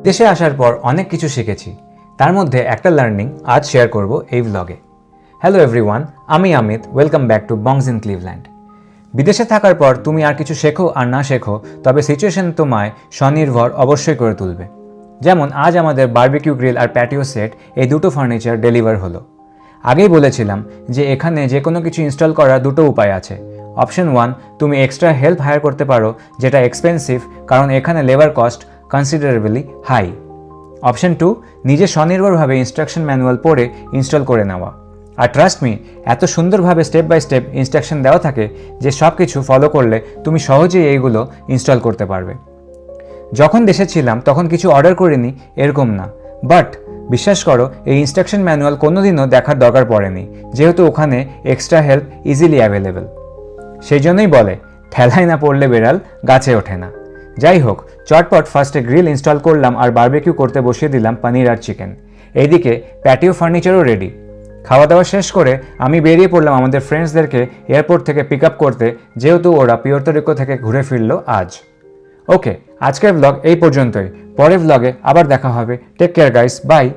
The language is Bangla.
দেশে আসার পর অনেক কিছু শিখেছি, তার মধ্যে একটা লার্নিং আজ শেয়ার করব এই ব্লগে। হ্যালো এভরিওয়ান, আমি Amit, welcome back to bongs in Cleveland. বিদেশে থাকার পর তুমি আর কিছু শেখো আর না শেখো, তবে সিচুয়েশন তোমায় স্বনির্ভর অবশ্যই করে তুলবে। যেমন আজ আমাদের বারবিকিউ গ্রিল আর প্যাটিও সেট, এই দুটো ফার্নিচার ডেলিভার হলো। আগেই বলেছিলাম যে এখানে যে কোনো কিছু ইনস্টল করার দুটো উপায় আছে। অপশন 1, তুমি এক্সট্রা হেল্প হায়ার করতে পারো, যেটা এক্সপেন্সিভ কারণ এখানে labour cost considerably high. Option 2, নিজে স্বনির্ভরভাবে ইনস্ট্রাকশন ম্যানুয়াল পড়ে ইনস্টল করে নেওয়া। আর ট্রাস্ট মি, এত সুন্দরভাবে স্টেপ বাই স্টেপ ইনস্ট্রাকশন দেওয়া থাকে যে সব কিছু ফলো করলে তুমি সহজেই এইগুলো ইনস্টল করতে পারবে। যখন দেশে ছিলাম তখন কিছু অর্ডার করিনি এরকম না, বাট বিশ্বাস করো এই ইনস্ট্রাকশন ম্যানুয়াল কোনোদিনও দেখার দরকার পড়েনি, যেহেতু ওখানে এক্সট্রা হেল্প ইজিলি অ্যাভেলেবেল। সেই জন্যই বলে, ঠেলায় না পড়লে বেড়াল গাছে ওঠে না। যাই হোক, চটপট ফার্স্টে গ্রিল ইনস্টল করলাম আর বারবিকিউ করতে বসিয়ে দিলাম পনির আর চিকেন। এইদিকে প্যাটিও ফার্নিচারও রেডি। খাওয়া দাওয়া শেষ করে আমি বেরিয়ে পড়লাম আমাদের ফ্রেন্ডসদেরকে এয়ারপোর্ট থেকে পিক আপ করতে, যেহেতু ওরা পিওর্তো রিকো থেকে ঘুরে ফিরল আজ। ওকে, আজকের ব্লগ এই পর্যন্তই। পরের ব্লগে আবার দেখা হবে। Take care guys, by.